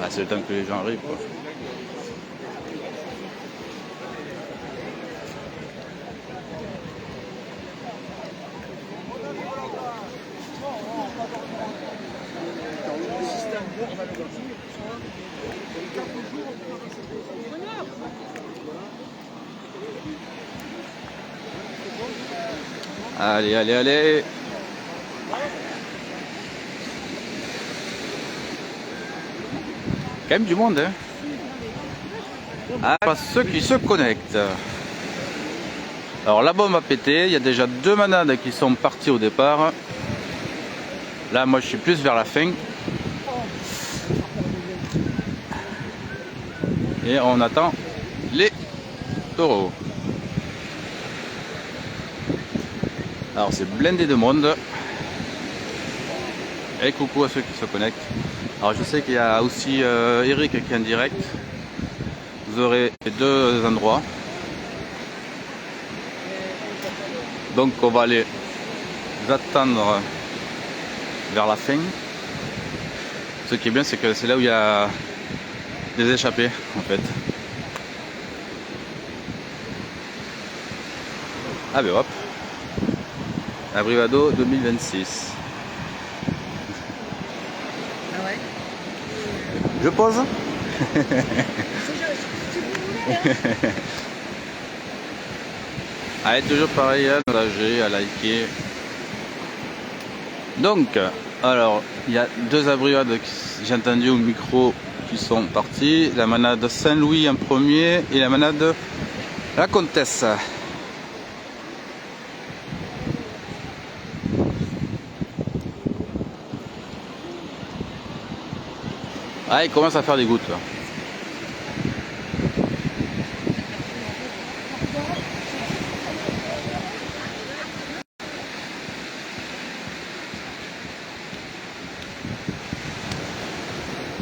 Bah, c'est le temps que les gens arrivent, quoi. Allez, allez, allez. Quand même du monde, hein. Ah, ceux qui se connectent. Alors la bombe a pété, il y a déjà 2 manades qui sont partis au départ. Là, moi je suis plus vers la fin. Et on attend les taureaux. Alors c'est blindé de monde. Et coucou à ceux qui se connectent. Alors je sais qu'il y a aussi Eric qui est en direct. Vous aurez les 2 endroits. Donc on va aller attendre vers la fin. Ce qui est bien, c'est que c'est là où il y a des échappées en fait. Ah ben hop. Abrivado 2026. Ah ouais. Je pose. Allez, toujours pareil, à partager, à liker. Donc, alors, il y a 2 abrivades que j'ai entendu au micro qui sont partis. La manade Saint-Louis en premier et la manade La Comtesse. Ah, il commence à faire des gouttes là.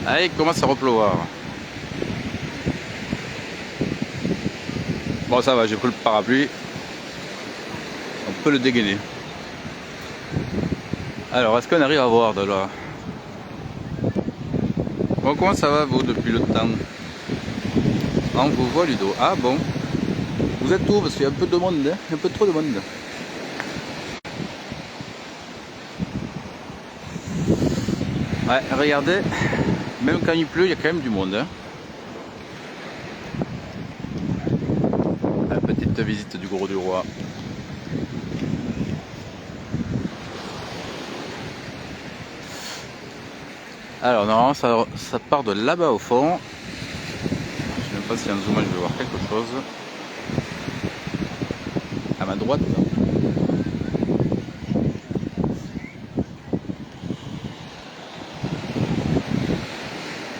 Ah, il commence à repleuvoir. Bon, ça va, j'ai pris le parapluie. On peut le dégainer. Alors, est-ce qu'on arrive à voir de là? Bon, comment ça va vous depuis le temps? On vous voit Ludo. Ah bon? Vous êtes où? Parce qu'il y a un peu de monde, hein? Un peu trop de monde. Ouais, regardez, même quand il pleut, il y a quand même du monde. Hein? La petite visite du Gros du Roi. Alors normalement ça part de là-bas au fond. Je sais même pas si en zoomant je vais voir quelque chose. À ma droite.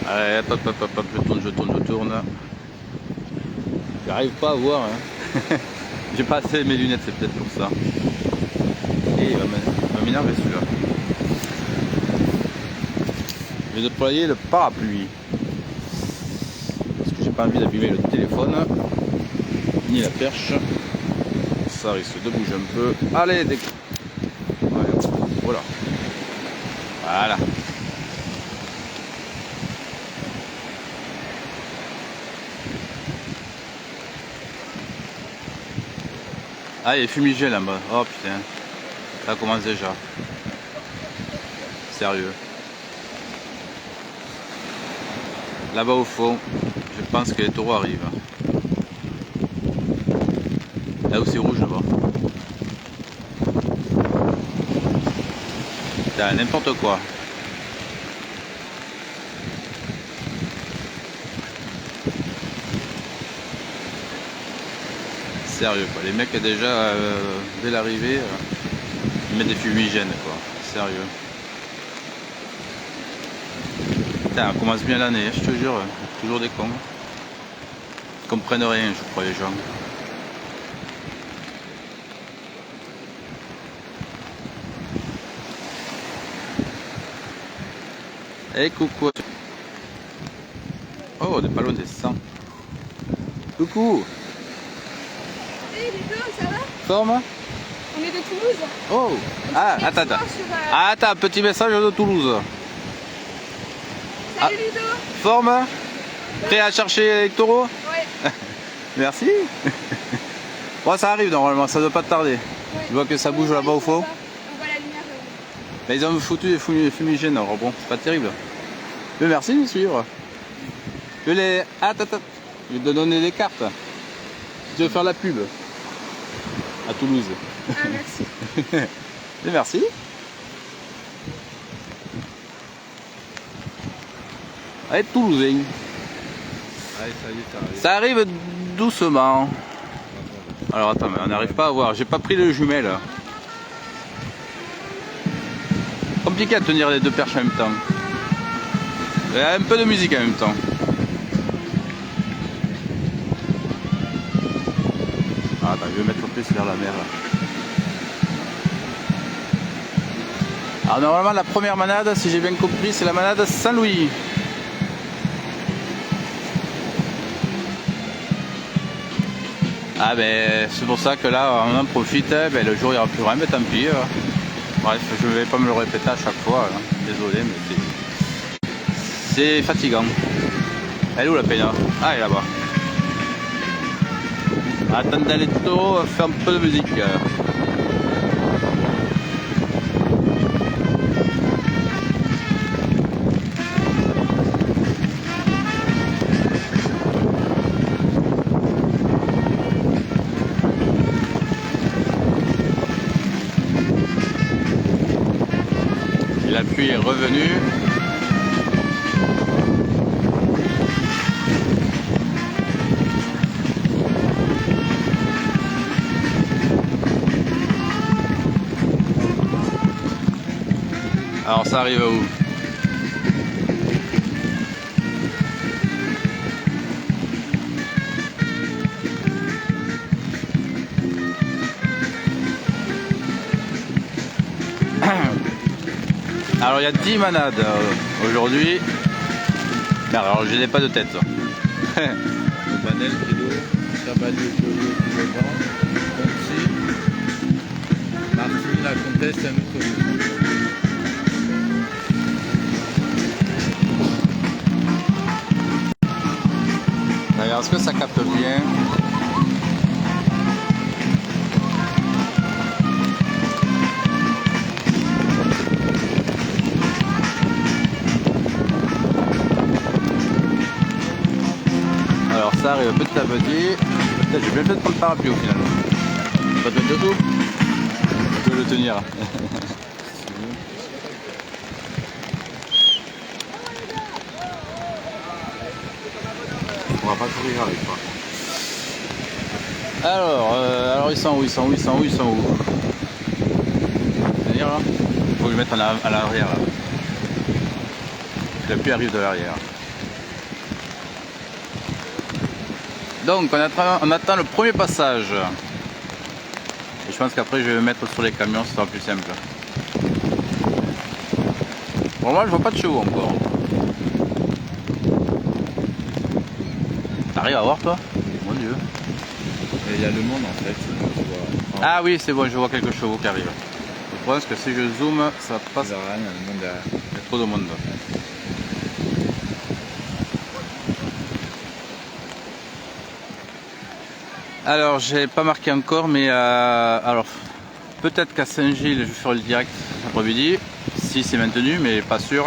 Allez, hop, hop, hop, hop, je tourne. J'arrive pas à voir. Hein. J'ai pas assez mes lunettes, c'est peut-être pour ça. Et il va m'énerver celui-là. Je vais déployer le parapluie. Parce que j'ai pas envie d'abîmer le téléphone. Ni la perche. Ça risque de bouger un peu. Allez, voilà. Voilà. Ah, il y a fumigène là-bas. Oh putain. Ça commence déjà. Sérieux. Là-bas au fond, je pense que les taureaux arrivent. Là où c'est rouge là-bas. Putain, n'importe quoi. Sérieux quoi. Les mecs déjà dès l'arrivée ils mettent des fumigènes quoi. Sérieux. Putain, on commence bien l'année, je te jure. Toujours des cons. Ils comprennent rien je crois les gens. Eh coucou. Oh, on n'est pas loin des 100. Coucou. Hey les deux, ça va? Forme? On est de Toulouse. Oh. Ah, attends. Sur, Attends, petit message de Toulouse. Ça Salut Ludo. Forme? Prêt à chercher les taureaux? Ouais. Merci. Bon, ça arrive normalement, ça doit pas tarder. Ouais. Je vois que ça bouge là-bas au fond. On voit la lumière. Mais ils ont foutu des fumigènes, alors bon, c'est pas terrible. Mais merci de nous suivre. Je les... Attends, je vais te donner des cartes. Je vais faire la pub. À Toulouse. Ah, merci. Mais merci. Allez, Toulousain. Allez, ça y est, ça arrive. Ça arrive doucement. Alors attends, mais on n'arrive pas à voir. J'ai pas pris le jumelle. Compliqué à tenir les deux perches en même temps. Il y a un peu de musique en même temps. Ah, attends, je vais mettre plus vers la mer. Là. Alors normalement la première manade, si j'ai bien compris, c'est la manade Saint-Louis. Ah ben c'est pour ça que là on en profite, ben, le jour il n'y aura plus rien, mais tant pis. Bref, je ne vais pas me le répéter à chaque fois, hein. Désolé, mais c'est fatigant. Elle est où la peine? Ah, elle est là-bas. Attendez les taureaux, faire un peu de musique. Et la pluie est revenue. Alors ça arrive où? Alors il y a 10 manades aujourd'hui. Alors je n'ai pas de tête. Le Banel, Guido, Chabalier, Polo, Vivant, Conti, Martine, la Comtesse et un autre groupe. D'ailleurs, est-ce que ça capte bien? Alors ça arrive petit à petit. J'ai bien fait de prendre le parapluie au final. Pas de mettre dessous? Je peux le tenir. On va pas courir avec toi. Alors ils sont où? C'est-à-dire là? Il faut le mettre à l'arrière là. La pluie arrive de l'arrière. Donc on attend le premier passage. Et je pense qu'après je vais me mettre sur les camions, ce sera plus simple. Pour moi je vois pas de chevaux encore. T'arrives à voir toi? Mon Dieu. Et il y a le monde en fait. Tu vois. Ah oui c'est bon, je vois quelques chevaux qui arrivent. Je pense que si je zoome, ça passe. Il y a rien, il y a le monde derrière. Il y a trop de monde. Alors j'ai pas marqué encore, mais alors peut-être qu'à Saint-Gilles je ferai le direct après-midi, si c'est maintenu, mais pas sûr.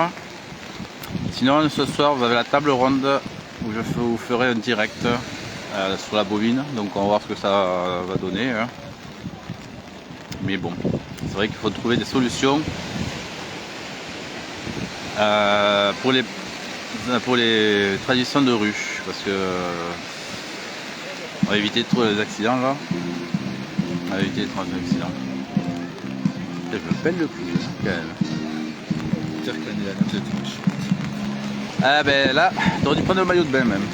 Sinon ce soir vous avez la table ronde où je vous ferai un direct sur la bovine, donc on va voir ce que ça va donner. Hein. Mais bon, c'est vrai qu'il faut trouver des solutions pour les traditions de rue, parce que on va éviter trop les accidents là. On va éviter trop les accidents. Je me pèle le cul hein, quand même. Pire que l'année dernière, j'ai tranché. Ah ben là, t'aurais dû prendre le maillot de bain même.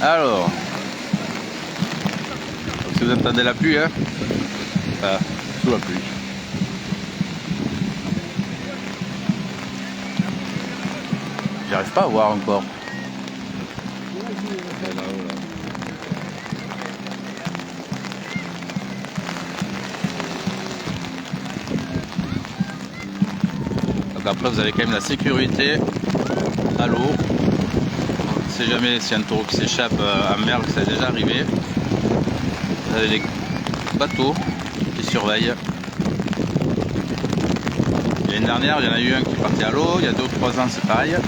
Alors, donc, si vous entendez la pluie, hein, sous la pluie. J'arrive pas à voir encore. C'est là-haut là. qu'après vous avez quand même la sécurité à l'eau. On ne sait jamais s'il y a un taureau qui s'échappe en mer, que ça est déjà arrivé. Vous avez les bateaux qui surveillent. L'année dernière, il y en a eu un qui est parti à l'eau, il y a 2 ou 3 ans c'est pareil. Là,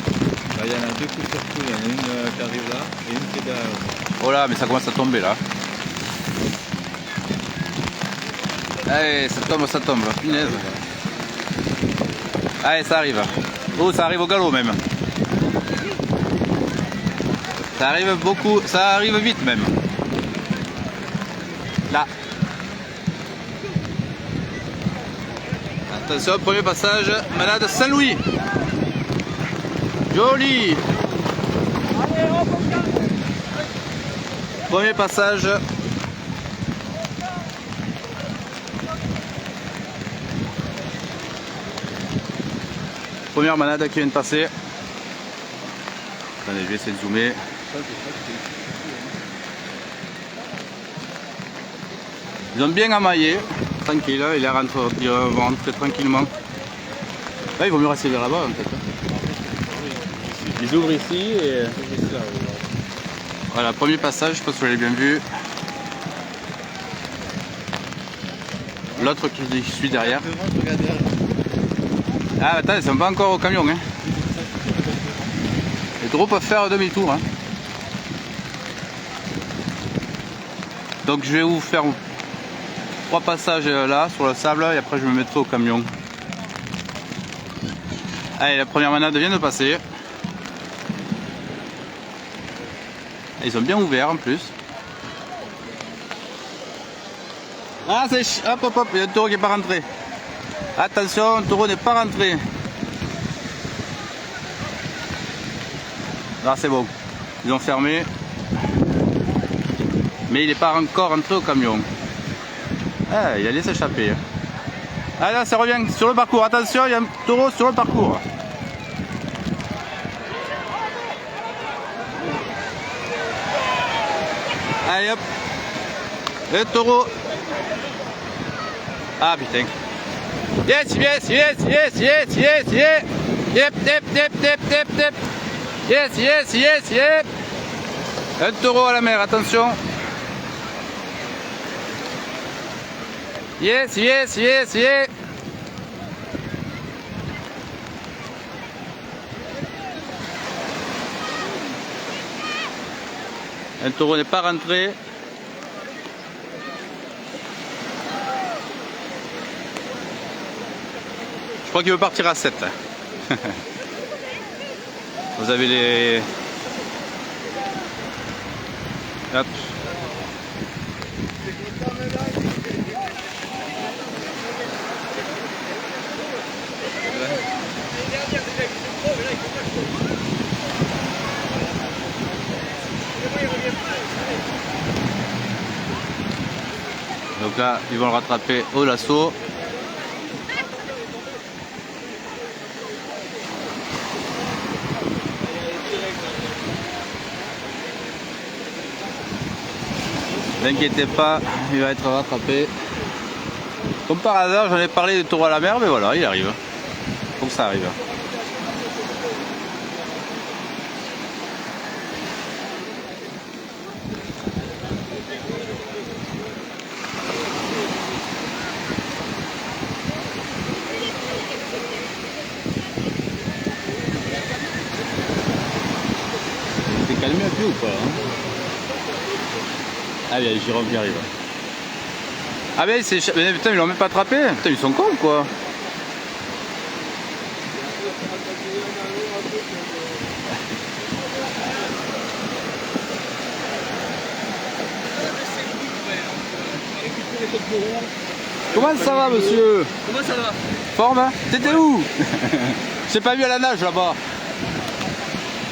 il y en a 2 coups sur coup, il y en a une qui arrive là et une qui est derrière. Oh là, mais ça commence à tomber là. Allez, ça tombe, punaise. Allez, ça arrive. Oh, ça arrive au galop même. Ça arrive beaucoup, ça arrive vite même. Là. Attention, premier passage, Manade Saint-Louis. Joli. Premier passage. Première manade qui vient de passer. Attendez, je vais essayer de zoomer. Ils ont bien amaillé. Tranquille, il va rentrer tranquillement. Là, il vaut mieux rester vers là-bas en fait. Ils ouvrent ici et... Voilà, premier passage, je pense que vous l'avez bien vu. L'autre qui suit derrière. Ah attends, ils sont pas encore au camion. Hein. Les taureaux peuvent faire demi-tour. Hein. Donc je vais vous faire 3 passages là sur le sable et après je me mettrai au camion. Allez, la première manade vient de passer. Ils sont bien ouverts en plus. Ah c'est hop hop hop, il y a un taureau qui n'est pas rentré. Attention, le taureau n'est pas rentré. Là c'est bon. Ils ont fermé. Mais il n'est pas encore rentré au camion. Ah, il allait s'échapper. Ah là ça revient sur le parcours. Attention, il y a un taureau sur le parcours. Allez hop. Le taureau. Ah putain. Yes, yes, yes, yes, yes, yes, yes. Yep, yep, yep, yep, yep, yep. Yes, yes, yes, yep. Un taureau à la mer, attention. Yes, yes, yes, yes. Un taureau n'est pas rentré. Je crois qu'il veut partir à 7. Vous avez les... Hop. Donc là, ils vont le rattraper au lasso. N'inquiétez pas, il va être rattrapé. Comme par hasard, j'en ai parlé de taureau à la mer, mais voilà, il arrive. Faut que ça arrive. Il s'est calmé un peu ou pas hein? Ah, il y a le giron qui arrive. Ah, mais c'est... Putain, ils l'ont même pas attrapé. Putain, ils sont cons quoi. Comment ça va, monsieur? Comment ça va? Forme? T'étais où? Je t'ai pas vu à la nage là-bas.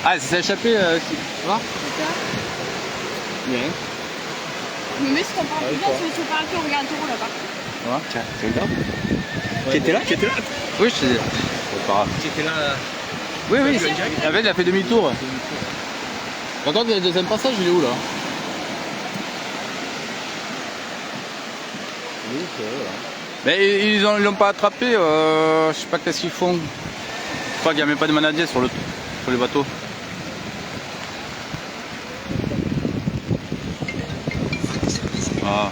Ah, ça s'est échappé. Tu vois? Bien. Je me mets sur ton parapluie, tu sur le parapluie, on regarde le taureau là-bas. Ouais, tiens, tu regardes? Qui était là? Qui était là? Oui, je te dis. C'est pas grave. Qui était là? Oui, oui, en fait, il a fait demi-tour. Par contre, le deuxième passage, il est où là? Oui, c'est vrai, là. Mais ils l'ont pas attrapé, je sais pas qu'est-ce qu'ils font. Je crois qu'il n'y a même pas de manadier sur les bateaux. Ah.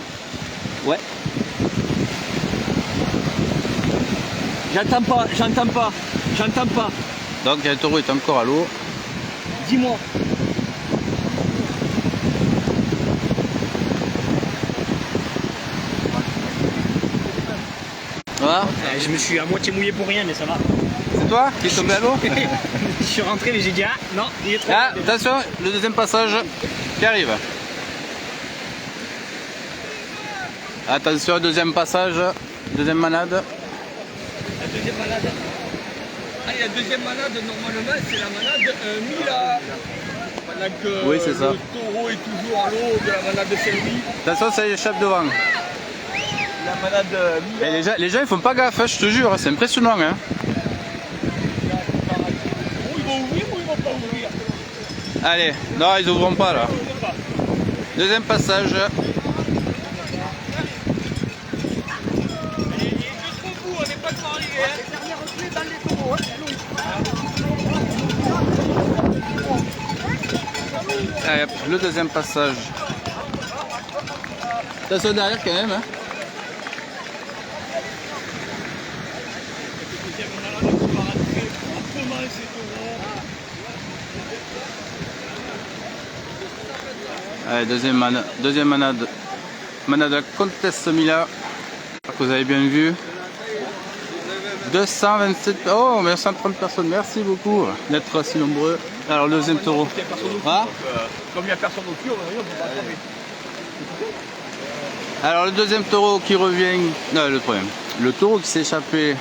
Ouais. J'entends pas, j'entends pas, j'entends pas. Donc le taureau est encore à l'eau. Dis-moi. Voilà. Je me suis à moitié mouillé pour rien, mais ça va. C'est toi qui es tombé à l'eau? Je suis rentré, mais j'ai dit, ah non, il est trop. Ah, attention, le deuxième passage qui arrive. Attention, deuxième passage, deuxième manade. La deuxième manade. Ah, et la deuxième manade, normalement, c'est la manade Mila. Pendant que Oui, c'est ça. le taureau est toujours à l'eau de la manade de Saint-Louis. Attention, ça échappe devant. La manade Mila. Et les gens ils font pas gaffe, hein, je te jure, c'est impressionnant. Hein. Où ils vont ouvrir ou ils vont pas ouvrir? Allez, non, ils ouvront pas là. Deuxième passage. On n'est pas trop arrivé, hein. Dernière clé dans les taureaux, Allez, hop, le deuxième passage. Attention derrière quand même. Hein. Allez, deuxième manade. Manade de la Comtesse Mila. Que vous avez bien vu. 227. Oh, 130 personnes. Merci beaucoup d'être si nombreux. Alors, le deuxième taureau. Ah Comme il n'y a personne au cul, on peut pas attraper. Alors, le deuxième taureau qui revient. Non, le troisième. Le taureau qui s'est échappé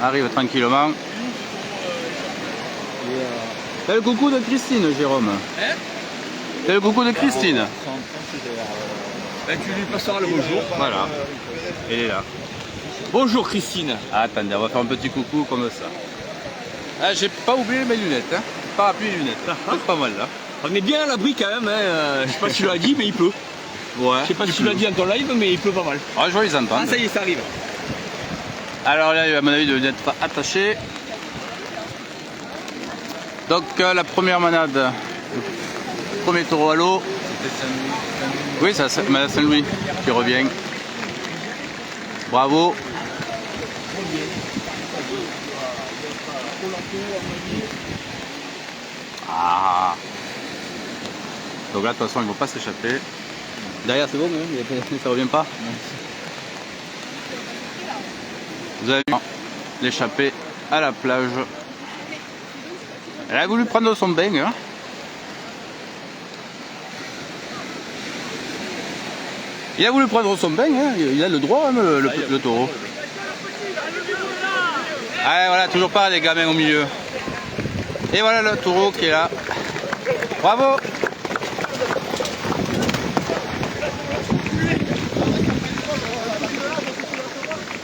arrive tranquillement. Fais le coucou de Christine, Jérôme. Hein? Fais le coucou de Christine. Ben, tu lui passeras le bonjour. Voilà. Elle est là. Bonjour Christine. Ah, attendez, on va faire un petit coucou comme ça. Ah, j'ai pas oublié mes lunettes. Hein. Parapluie et lunettes. C'est pas mal là. On est bien à l'abri quand même, hein. Je sais pas si tu l'as dit, mais il pleut. Ouais. Je sais pas si tu l'as dit en ton live, mais il pleut pas mal. Ah, je vois les entendre. Ah, ça y est, ça arrive. Alors là, il va à mon avis de être attaché. Donc la première manade, le premier taureau à l'eau. Oui, c'est Madame Saint-Louis qui revient. Bravo. Ah. Donc là, de toute façon, ils ne vont pas s'échapper. Derrière, c'est bon, ça revient pas. Vous avez vu l'échapper à la plage. Elle a voulu prendre son bain. Hein. Il a voulu prendre son bain, hein. Il a le droit, hein, le taureau. Ah, voilà, toujours pas les gamins au milieu. Et voilà le taureau qui est là. Bravo!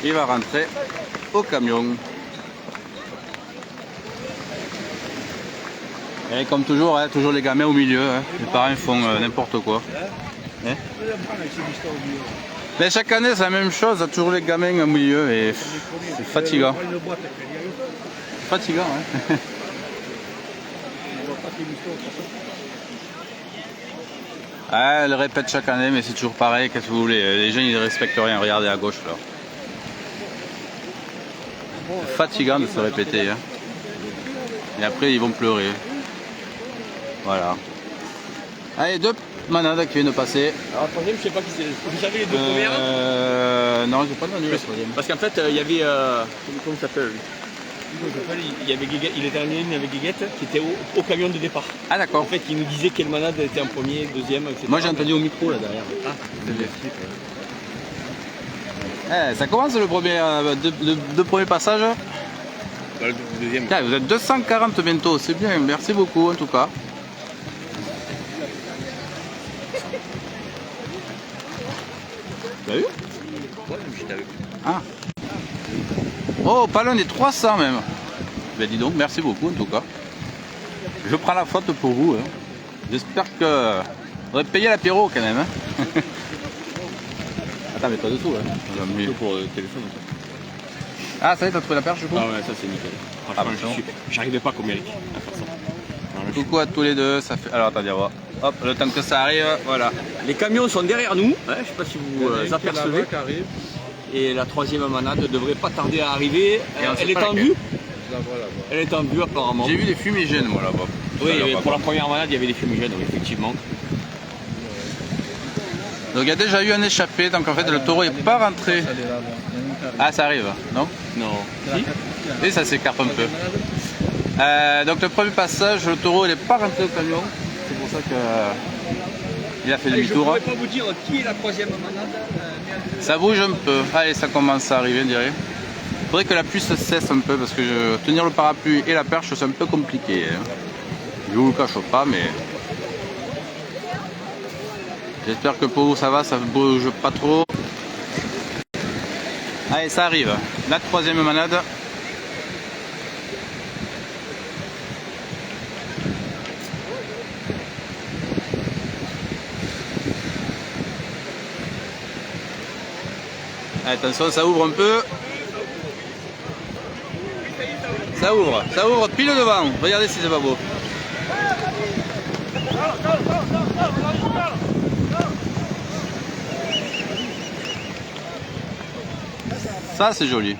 Il va rentrer au camion. Et comme toujours, hein, toujours les gamins au milieu. Hein. Les parents font n'importe quoi. Hein. Mais chaque année c'est la même chose, toujours les gamins au milieu et c'est fatigant. C'est fatigant, hein. Ah, elle répète chaque année, mais c'est toujours pareil, qu'est-ce que vous voulez. Les gens ils ne respectent rien, regardez à gauche là. C'est fatigant de se répéter. Hein. Et après ils vont pleurer. Voilà. Allez, deux manades qui viennent de passer. Alors, la troisième, je sais pas qui c'est. Vous savez les deux premières? Non, je n'ai pas entendu la troisième. Parce qu'en fait, il y avait. Comment ça s'appelle? Il y avait Guéguette, il était en ligne avec Guéguette qui était au camion de départ. Ah, d'accord. En fait, il nous disait quelle manade était en premier, deuxième, etc. Moi j'ai entendu au micro là derrière. Ah, c'est bien. Ça commence le premier, deux premiers passages. le deuxième. Tiens, vous êtes 240 bientôt, c'est bien, merci beaucoup en tout cas. T'as vu? Ouais, j'étais avec. Ah. Oh, pas loin des 300 même. Ben dis donc, merci beaucoup en tout cas. Je prends la faute pour vous. Hein. J'espère que vous aurez payé l'apéro quand même. Hein. Attends, mais pas de tout. Hein. Pour le téléphone. Ah, ça y est, t'as trouvé la perche du coup? Ah ouais, ça c'est nickel. Franchement, j'arrivais pas comme Eric à faire ça. Voilà, Coucou à tous les deux, ça fait... Alors attendez, on va... Hop, le temps que ça arrive, voilà. Les camions sont derrière nous, hein, je sais pas si vous apercevez. Qui arrive. Et la troisième manade ne devrait pas tarder à arriver. on sait Elle est pas en vue. Je la vois là-bas. Elle est en vue apparemment. J'ai vu des fumigènes moi là-bas. Oui, pour la première manade, il y avait des fumigènes, oui, effectivement. Donc il y a déjà eu un échappé, donc en fait le taureau n'est pas rentré. Elle est là-bas. Il y en a une qui arrive. Ah, ça arrive, non? Non. C'est la Si. quatrième. Et ça s'écarte un peu. Donc le premier passage, le taureau il n'est pas rentré au camion. C'est pour ça que il a fait Allez, je ne demi-tour. pourrais pas vous dire qui est la troisième manade. Ça bouge un peu. Allez, ça commence à arriver, je dirais. Il faudrait que la pluie se cesse un peu parce que tenir le parapluie et la perche c'est un peu compliqué. Hein. Je vous le cache pas, mais j'espère que pour vous ça va, ça ne bouge pas trop. Allez, ça arrive. La troisième manade. Allez, attention, ça ouvre un peu. Ça ouvre pile devant. Regardez si c'est pas beau. Ça c'est joli.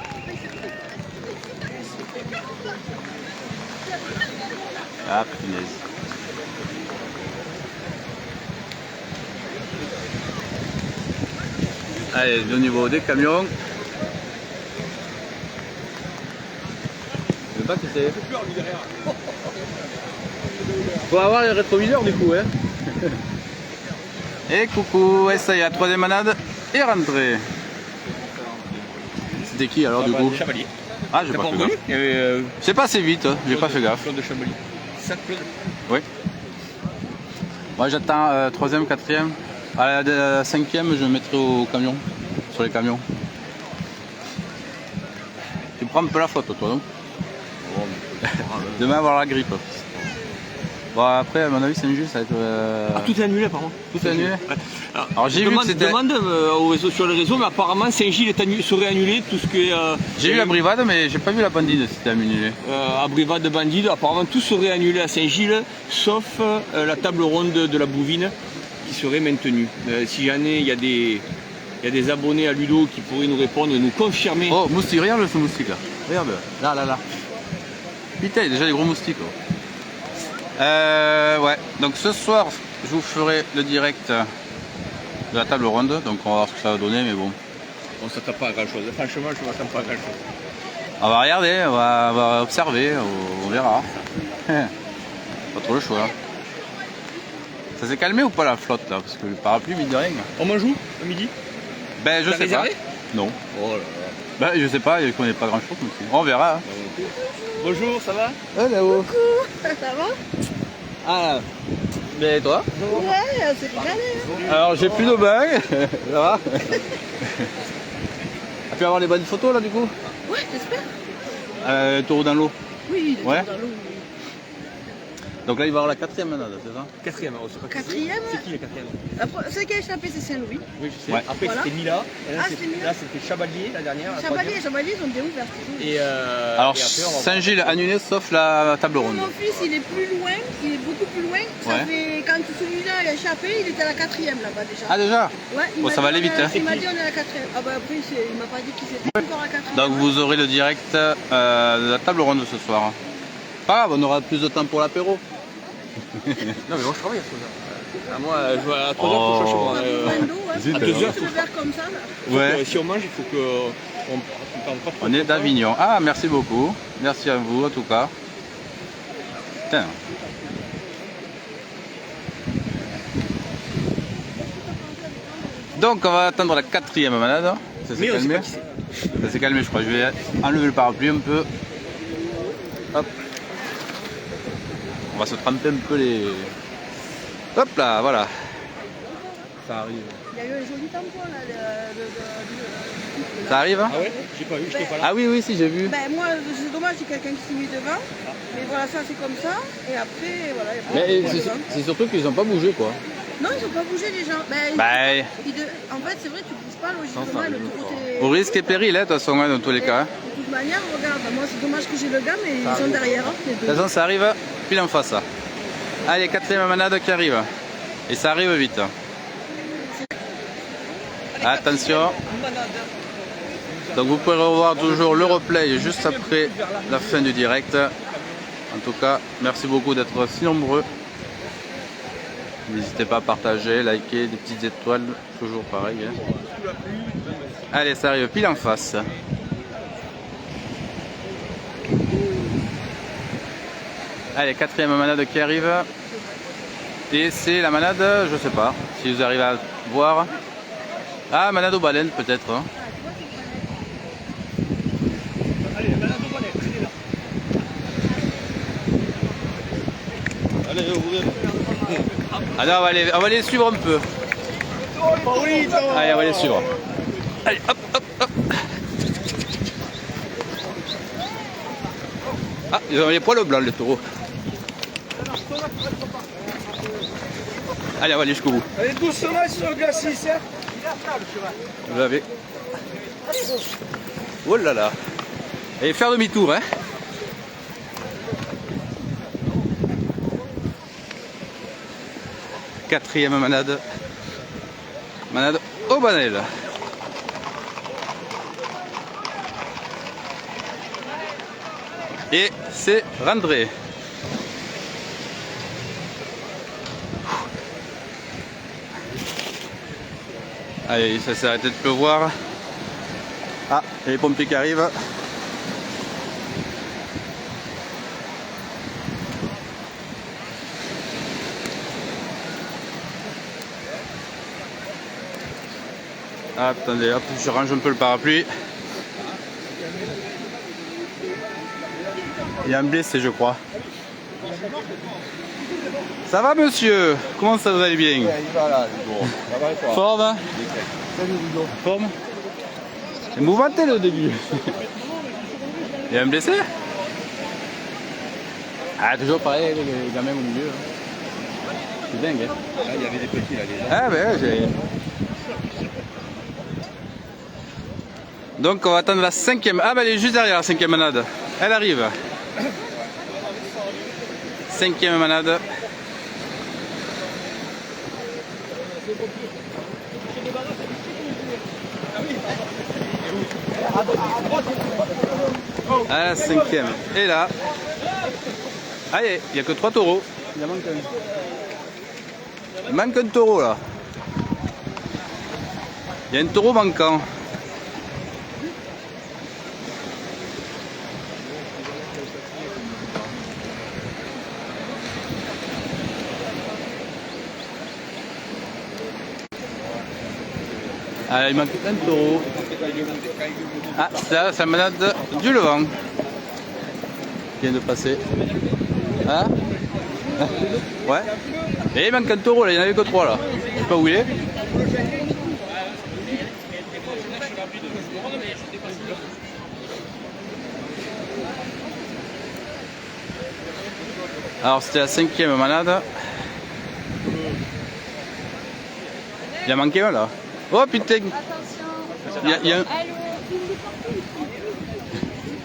Ah punaise. Allez, au niveau des camions. Je sais pas qui c'est. Faut avoir les rétroviseurs du coup, hein. Et coucou, et ça y est, la troisième manade est rentrée. C'était qui alors du coup? Chabalier. Ah, j'ai T'as pas pas fait reconnu? gaffe. Il y avait C'est passé vite, hein, j'ai pas fait gaffe. Claude de Chablis. Ça, Claude. Oui. Moi j'attends troisième, quatrième. À la cinquième, je me mettrai au camion, sur les camions. Tu prends un peu la flotte toi, non? Demain avoir la grippe. Bon après à mon avis Saint-Gilles ça va être... Ah, tout est annulé apparemment. Tout est annulé. Ouais. Alors j'ai vu que c'était... Demande sur les réseaux, mais apparemment Saint-Gilles serait annulé, tout ce qui est... J'ai vu la Brivade mais j'ai pas vu la Bandide si c'était annulé. à Brivade de Bandide, apparemment tout serait annulé à Saint-Gilles, sauf la table ronde de la Bouvine qui serait maintenue. Si jamais il y a des abonnés à Ludo qui pourraient nous répondre et nous confirmer. Oh moustique, regarde ce moustique là. Regarde, là. Putain, il y a déjà des gros moustiques. Oh. Ouais, donc ce soir je vous ferai le direct de la table ronde, donc on va voir ce que ça va donner, mais bon. On ne s'attend pas à grand chose, franchement je ne m'attends pas à grand chose. On va regarder, on va observer, on verra. Pas trop le choix. Ça s'est calmé ou pas la flotte là? Parce que le parapluie mine de rien. On mange où à midi? Ben je T'as sais réservé? pas. Non. Oh là là. Ben je sais pas, il connaît pas grand chose aussi. On verra. Hein. Bonjour, ça va? Hello. Ça va? Ah, mais toi? Ouais, c'est régalé. Hein. Alors j'ai plus de bague. Ça va? Tu vas avoir les bonnes photos là du coup? Ouais, j'espère. Taureau dans l'eau. Oui, il est Ouais. dans l'eau. Donc là il va y avoir la quatrième manade, c'est ça? Quatrième, c'est pas Quatrième. C'est qui le quatrième? Ce qui a échappé, c'est Saint-Louis. Oui, je sais. Ouais. Après Voilà. c'était Mila. Et là, Ah, c'était Mila. là c'était Chabalier la dernière. la Chevalier, troisième. ils ont bien ouvert. toujours. Et, Alors et après, on va Saint-Gilles annulé sauf la table ronde. Mon fils, il est plus loin, il est beaucoup plus loin. Ça Ouais. fait, quand celui-là a échappé, il était à la quatrième là-bas déjà. Ah déjà? Ouais, il Bon, m'a ça va dit, aller vite, hein. Il m'a dit on est à la quatrième. Ah bah après, il m'a pas dit qu'il était encore à la quatrième. Donc vous aurez le direct de la table ronde ce soir. Pas grave, on aura plus de temps pour l'apéro. Non mais moi je travaille à ce moment-là. Moi je vais à 3h Oh. pour chercher On moi. a besoin d'eau, hein. zut, Faut alors. juste le verre comme ça là. Ouais. Si on mange, il faut qu'on ne parle pas trop. On est d'Avignon. Ah merci beaucoup. Merci à vous en tout cas. Putain. Donc on va attendre la quatrième manade. Ça s'est Mais on sait calmé. pas qui c'est. Ça s'est calmé je crois. Je vais enlever le parapluie un peu. Hop. On va se tremper un peu les... Hop là, voilà. Ça arrive. Il y a eu un joli tampon là. Ça arrive hein? Ah ouais? J'ai pas vu, j'étais pas là. Ah oui, si j'ai vu. Ben moi, c'est dommage, j'ai quelqu'un qui s'est mis devant. Mais voilà, ça c'est comme ça. Et après, voilà. il y a pas Mais de c'est devant. c'est surtout qu'ils n'ont pas bougé quoi. Non, ils ont pas bougé les gens. Ben, Bah, en fait, c'est vrai, tu bouges pas logiquement. Ça Le arrive taureau pas. Au risque et péril, hein, de toute façon, hein, dans tous les cas. Hein. De toute manière, regarde, moi c'est dommage que j'ai le gars, mais ils sont derrière. Hein, les De deux. toute façon, ça arrive pile en face. Ça. Allez, 4e manade qui arrive. Et ça arrive vite. Attention. Donc vous pouvez revoir toujours le replay juste après la fin du direct. En tout cas, merci beaucoup d'être si nombreux. N'hésitez pas à partager, liker, des petites étoiles, toujours pareil. Hein. Allez, ça arrive pile en face. Allez, 4e manade qui arrive. Et c'est la manade, je sais pas, si vous arrivez à voir. Ah, manade aux baleines peut-être. Hein. Allez, ouvrez. Alors on va les suivre un peu. Allez, on va les suivre. Allez, hop, hop, hop. Ah, ils ont les poils blancs, les taureaux. Allez, on va aller jusqu'au bout. Allez doucement sur le glacis, hein. Vous avez. Oh là là. Et faire demi-tour, hein. Quatrième manade. Manade au banel. Et c'est rentré. Allez, ça s'est arrêté de pleuvoir. Ah, et les pompiers qui arrivent. Ah, attendez, hop, je range un peu le parapluie. Il y a un blessé, je crois. Ça va, monsieur? Comment ça, vous allez bien? Il va là, Ludo. Ça va et toi? Forme, hein? Salut, Ludo. Forme. C'est mouvementé là, au début. Il y a un blessé? Ah, toujours pareil, les gamins au milieu. C'est dingue, hein? Là, il y avait des petits là déjà. Ah, ben ouais, j'ai. Donc, on va attendre la 5e. Ah, ben elle est juste derrière la 5e manade. Elle arrive. 5e manade. À la 5e. Et là. Allez, il n'y a que 3 taureaux. Il en manque un. Il manque un taureau là. Il y a un taureau manquant. Ah, il manque un taureau. Ah, là, c'est la manade du Levant qui vient de passer. Hein? Ouais. Et il manque un taureau là, il n'y en avait que 3 là. Je sais pas où il est. Alors c'était la 5e manade. Il a manqué un là. Oh putain. Il y a un...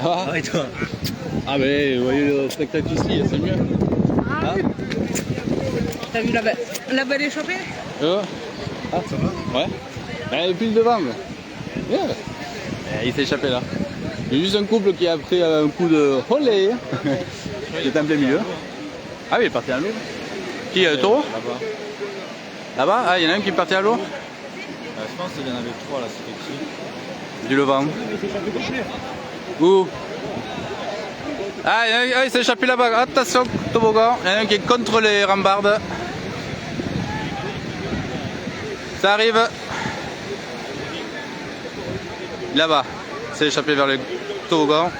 Ah, et toi? Ah mais vous voyez le spectacle ici, c'est mieux. Ah, oui. T'as vu la belle échappée? Ah, ça va? Ouais. Elle est pile devant. Yeah. Il s'est échappé là. Il y a juste un couple qui a pris un coup de relais. Il est en plein milieu. Ah oui, il est parti à l'eau. Qui, le taureau? Là-bas. Là-bas? Ah, il y en a un qui est parti à l'eau? Je pense qu'il y en avait 3 là, c'était qui? Du Levant. Où? Ah, il s'est échappé là-bas. Attention, toboggan. Il y en a un qui est contre les rambardes. Ça arrive. Là-bas. Il s'est échappé vers le toboggan.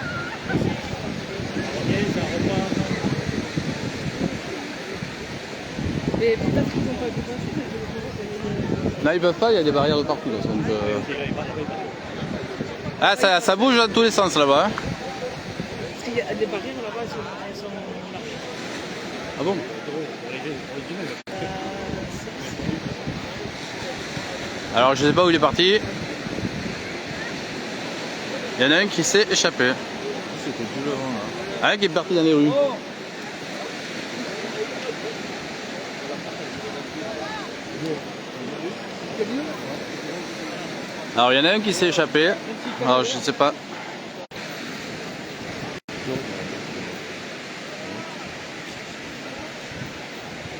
Mais peut-être qu'ils n'ont pas pu passer. Non, ils peuvent pas, il y a des barrières de partout. Là, donc, Ah, ça bouge dans tous les sens là-bas. Hein. Parce qu'il y a des barrières là-bas, elles sont larges. Ah bon? Alors je sais pas où il est parti. Il y en a un qui s'est échappé. C'était du levant là. Un qui est parti dans les rues. Alors il y en a un qui s'est échappé. Alors je ne sais pas.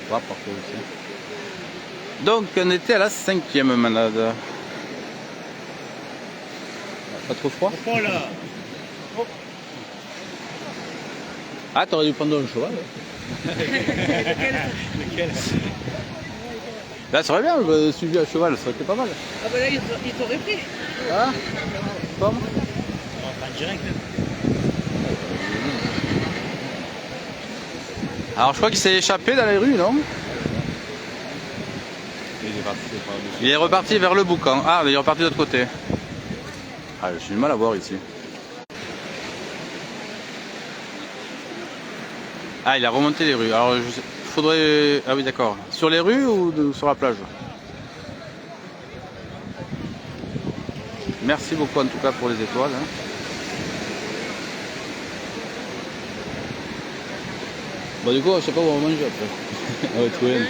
On va partir aussi. Donc on était à la 5e manade. Pas trop froid? Ah, t'aurais dû prendre un cheval. Là, ça serait bien, le suivi à cheval, ça aurait été pas mal. Ah bah là, ils t'auraient pris. Ah, comme Alors, je crois qu'il s'est échappé dans les rues, non? Il est reparti vers le boucan. Ah, il est reparti de l'autre côté. Ah, j'ai du mal à voir ici. Ah, il a remonté les rues. Alors, faudrait... Ah oui, d'accord. Sur les rues ou sur la plage? Merci beaucoup en tout cas pour les étoiles. Hein. Bon, du coup, je sais pas où on va manger après. On va trouver un peu.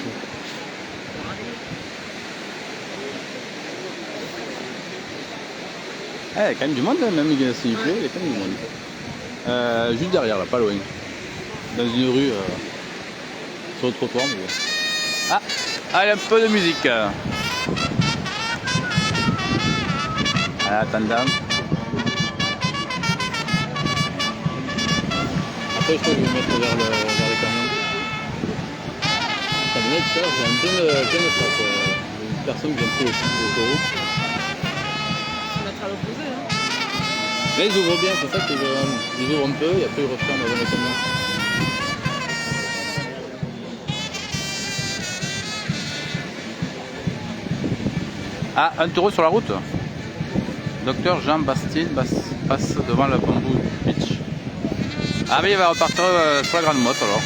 Ah, il y a quand même du monde, hein, même s'il pleut, il y a quand même du monde. Juste derrière, là, pas loin. Dans une rue, sur le trottoir. Mais... Ah, allez, un peu de musique. Attendant. Après, je crois que je vais me mettre vers les camions. Ça venait de faire, j'ai plein de frappes. Une personne qui vient de l'autoroute. On va être à l'opposé, hein. Là, ils ouvrent bien, c'est ça qu'ils ouvrent un peu et après ils referment dans les camions. Ah, un taureau sur la route. Docteur Jean Bastille passe devant le Bamboo Beach. Ah mais il va repartir sur la grande motte alors.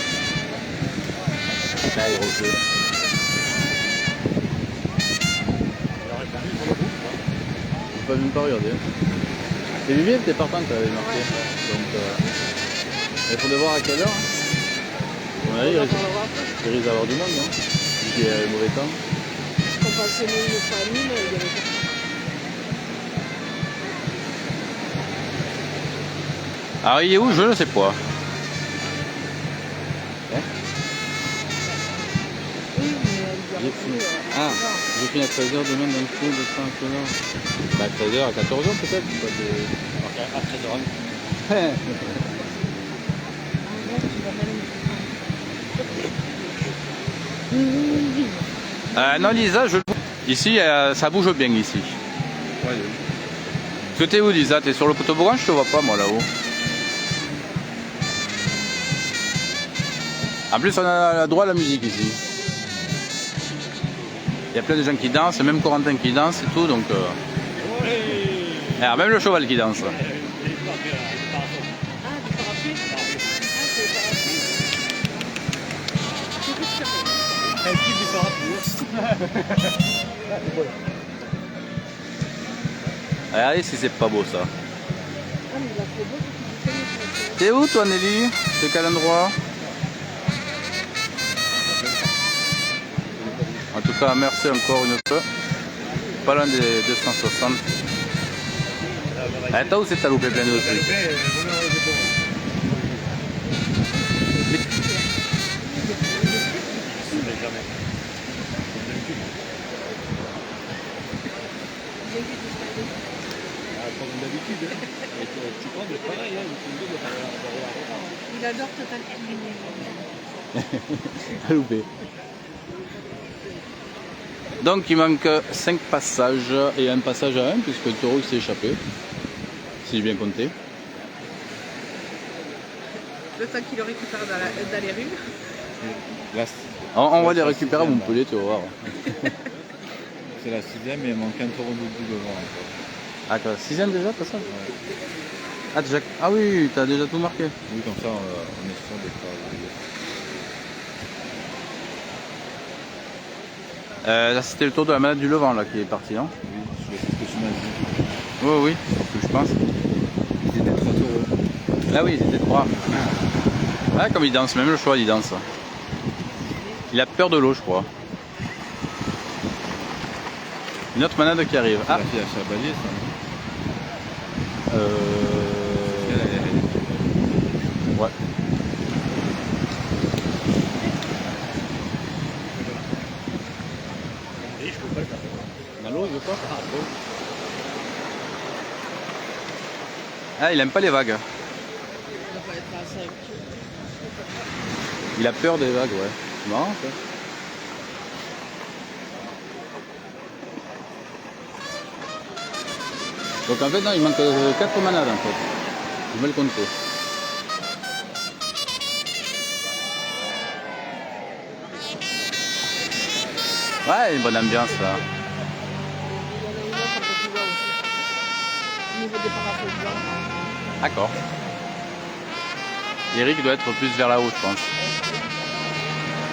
Là il refait. J'ai pas même pas regardé. Et Vivienne était partante, elle avait marqué. Donc il faudrait voir à quelle heure. Hein. Ouais, il risque d'avoir du monde, non? Vu qu'il y a le mauvais temps. On passait nos familles, il y avait pas. Alors il est où? Je ne sais pas. Oui, mais Ah, je finis à 13h demain dans le coup de 5h. Bah 13h à 14h peut-être. À 13h. Non Lisa, ici ça bouge bien ici. Ouais, Parce que t'es où Lisa? T'es sur le toboggan? Je te vois pas moi là-haut. En plus on a droit à la musique ici. Il y a plein de gens qui dansent, même Corentin qui danse et tout donc... Alors même le cheval qui danse. Regardez si c'est pas beau ça. T'es où toi Nelly? C'est quel endroit? En tout cas merci encore une fois. Pas loin des 260. Attends où c'est t'as loupé plein de trucs. Il adore Total Loupé. Donc il manque 5 passages et un passage à 1 puisque le taureau s'est échappé. Si j'ai bien compté. Le temps qu'il le récupère dans les rues. Là, On va les récupérer à Montpellier, tu vas voir. c'est la 6ème et il manque un taureau debout devant encore. Ah, t'as 6ème déjà, passage? Ouais. Ah oui, t'as déjà tout marqué. Oui, comme ça on est sûr d'être Là c'était le tour de la manade du Levant là qui est parti, non? Oui, c'est ce que tu m'as dit. Oui, c'est ce que je pense. Ah oui, ils étaient trois. Ah, comme il danse, même le choix, il danse. Il a peur de l'eau, je crois. Une autre manade qui arrive. Ah, La fille à Chabalier, ça. Ouais. Dans l'eau, il veut pas. Ah, il aime pas les vagues. Il a peur des vagues, ouais. C'est marrant, ça. Donc en fait, non, il manque 4 manades, en fait. Je vais le compter. Ouais, une bonne ambiance, là. D'accord. Eric doit être plus vers là-haut, je pense.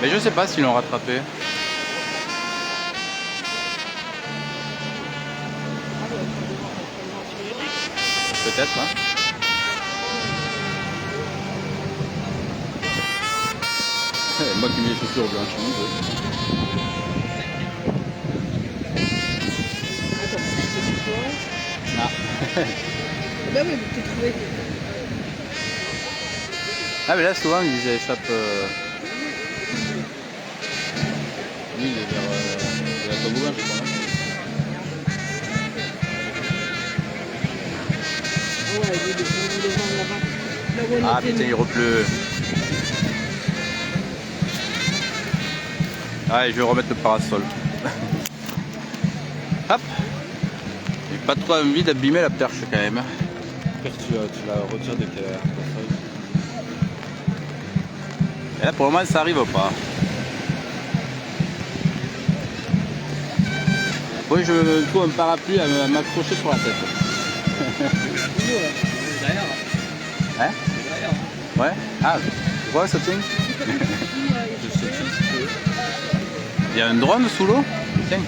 Mais je sais pas s'ils l'ont rattrapé. Peut-être, hein. Moi qui mets les chaussures blanches. Ah. Ben oui, mais t'es trouvé. Ah mais là souvent ils échappent. Lui il est vers la toboggan, je crois. Ouais, il est devant là-bas. Là où on Ah était, putain, il nous. repleut. Allez, je vais remettre le parasol. Hop. J'ai pas trop envie d'abîmer la perche quand même. Après, tu la retires dès qu'elle est un passage. Et là pour le moment ça arrive pas. Oui, je trouve un parapluie à m'accrocher sur la tête. Hein? Ouais? Ah, tu vois ça tient? Il y a un drone sous l'eau? Tiens,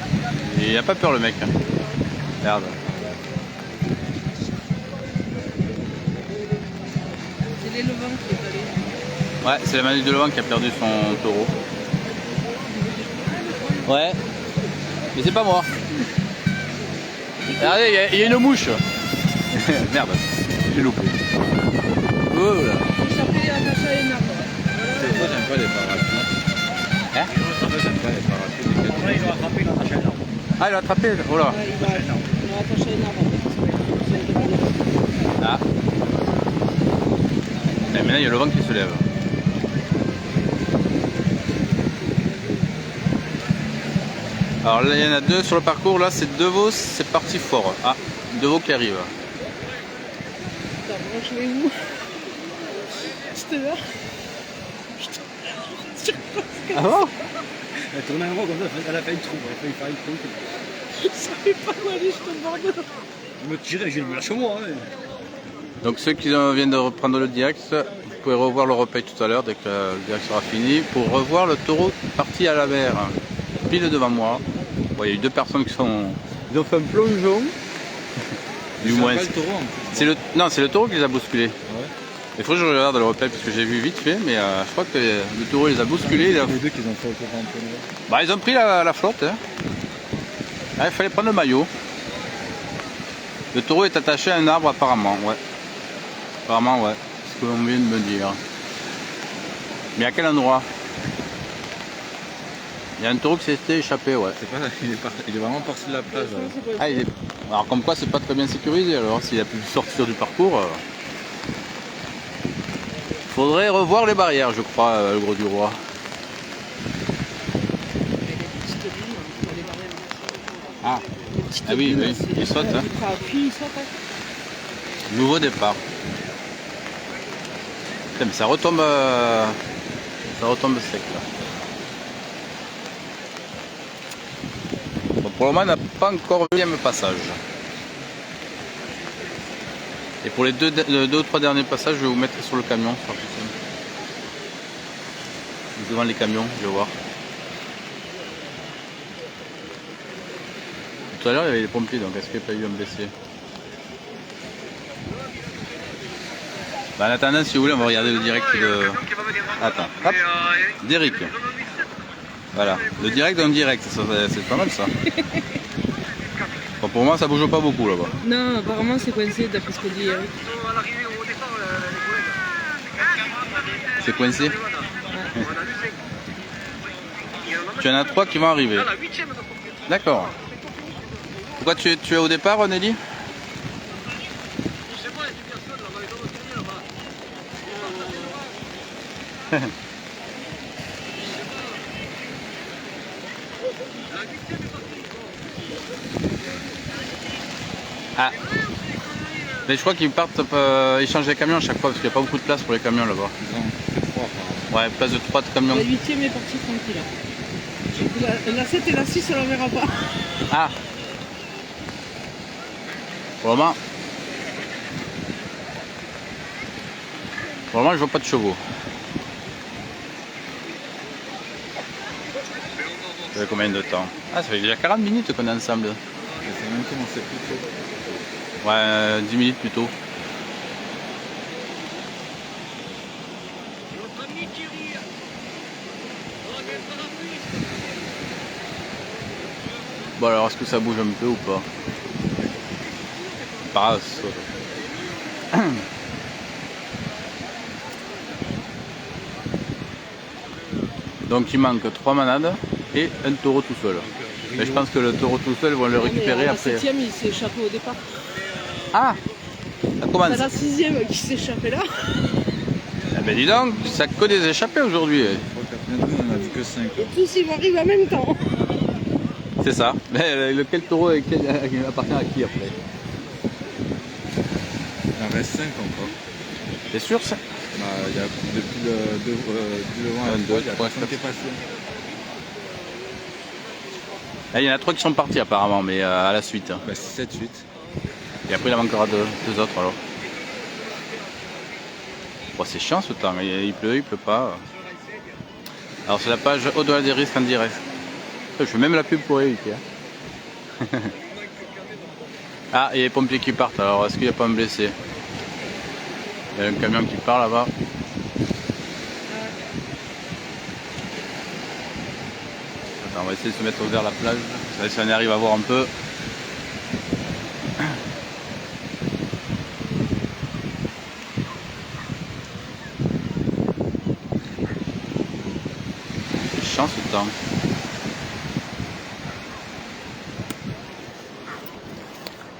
il a pas peur le mec. Merde. C'est les levants qui est allé. Ouais, c'est la manette de Levant qui a perdu son taureau. Ouais. Mais c'est pas moi. Regardez, il y a une mouche. Merde, j'ai loupé. Oh là. Il s'appelait attaché à une arbre. Moi, j'aime pas les parapluies. Hein? Moi, j'aime pas les parapluies. Après, il doit attraper, il attache à l'arbre. Ah, il l'a attrapé. Oh là. Ouais, il va attacher à une arbre. Ah. Et maintenant, il y a le vent qui se lève. Alors là, il y en a deux sur le parcours. Là, c'est deux veaux, c'est parti fort. Ah, deux veaux qui arrivent. Attends, moi je vais où? J'étais là. Ah bon? Elle tournait un rond comme ça, elle a fait une trou. Elle a failli faire une trou. Je savais pas où aller, je te demande. Je me tirais, j'ai le chez moi. Hein. Donc ceux qui viennent de reprendre le direct, vous pouvez revoir le replay tout à l'heure dès que le direct sera fini pour revoir le taureau parti à la mer, pile devant moi. Bon, il y a eu deux personnes qui sont... Ils ont fait un plongeon. Du moins. C'est pas le taureau en plus. Non, c'est le taureau qui les a bousculés. Ouais. Il faut que je regarde le replay parce que j'ai vu vite fait, mais je crois que le taureau les a bousculés. Les deux qu'ils ont fait au courant un peu. Bah, ils ont pris la flotte. Hein. Ah, il fallait prendre le maillot. Le taureau est attaché à un arbre apparemment, ouais. Apparemment, ouais. C'est ce qu'on vient de me dire. Mais à quel endroit? Il y a un taureau qui s'était échappé, ouais. C'est pas, il est vraiment parti de la plage. Ah, alors comme quoi c'est pas très bien sécurisé, alors s'il a pu sortir du parcours. Faudrait revoir les barrières, je crois, le gros du roi. Ah, ah oui, oui, il saute. Hein. Puis il saute. Nouveau départ. Putain, mais ça retombe sec là. Bon, pour le moment, on n'a pas encore vu le passage. Et pour les deux ou trois derniers passages, je vais vous mettre sur le camion. Devant les camions, je vais voir. Tout à l'heure, il y avait les pompiers, donc est-ce qu'il n'y a pas eu un blessé? Bah, en attendant, si vous voulez, on va regarder le direct de... Attends, hop, d'Eric. Voilà, le direct d'un direct, c'est pas mal ça. Bon, pour moi, ça bouge pas beaucoup là-bas. Non, apparemment c'est coincé d'après ce que dit Eric. C'est coincé. Tu en as 3 qui vont arriver. D'accord. Pourquoi tu es au départ, Nelly? Ah. Mais je crois qu'ils partent, ils changent les camions à chaque fois parce qu'il n'y a pas beaucoup de place pour les camions là-bas. Ouais, place de 3 camions. La 8e est partie tranquille. La 7 et la 6, on la verra pas. Ah. Pour le moment, je vois pas de chevaux. Ça fait combien de temps? Ah, ça fait déjà 40 minutes qu'on est ensemble. Ça a même commencé plus tôt. Ouais, 10 minutes plus tôt. Bon alors, est-ce que ça bouge un peu ou pas? Passe. Donc il manque 3 manades et un taureau tout seul. Mais je pense que le taureau tout seul, ils vont le récupérer après. La 7e, il s'est échappé au départ. Ah, ça commence. C'est la 6e qui s'est échappée là. Eh ben dis donc, ça que des échappés aujourd'hui. Nous, on en a vu que 5. Et tous ils vont arriver en même temps. C'est ça. Mais lequel taureau appartient à qui après? Il en reste 5 encore. T'es sûr ça? Bah, il y a depuis du Levant à 3, il y a personne qui est passé. Ah, il y en a 3 qui sont partis apparemment, mais à la suite. Bah, 7, 8. Et après il en manquera 2 autres alors. Bon, c'est chiant ce temps, il pleut pas. Alors c'est la page au-delà des risques en direct. Je fais même la pub pour Eric. Ah, il y a les pompiers qui partent, alors est-ce qu'il n'y a pas un blessé? Il y a un camion qui part là-bas. Attends, on va essayer de se mettre vers la plage. Ça, si on arrive à voir un peu. C'est chiant ce temps.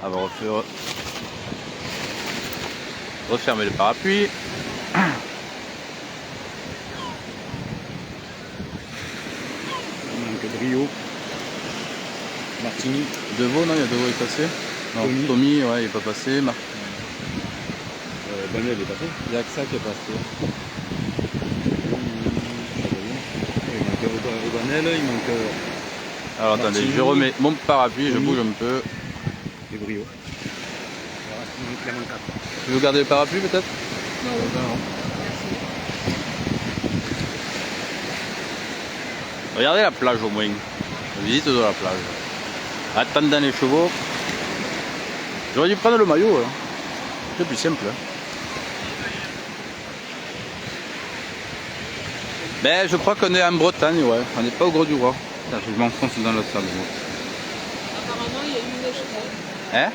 On va refermer le parapluie. Donc Brio, Martini, Deveau, non, il y a Deveau est passé. Non, Tommy, ouais, il est pas passé. Banel est passé. Il y a que ça qui est passé. Il manque Banel, il manque Alors attendez, Martini. je remets mon parapluie, je Tommy. bouge un peu. et Brio. Il en manque 4. Tu veux garder le parapluie peut-être? Non, Regardez la plage au moins. La visite de la plage. Attendant les chevaux. J'aurais dû prendre le maillot. Hein. C'est plus simple. Hein. Ben, je crois qu'on est en Bretagne, ouais. On n'est pas au Gros du Roi. Putain, je m'enfonce dans le sable. Moi. apparemment il y a une neige. Hein?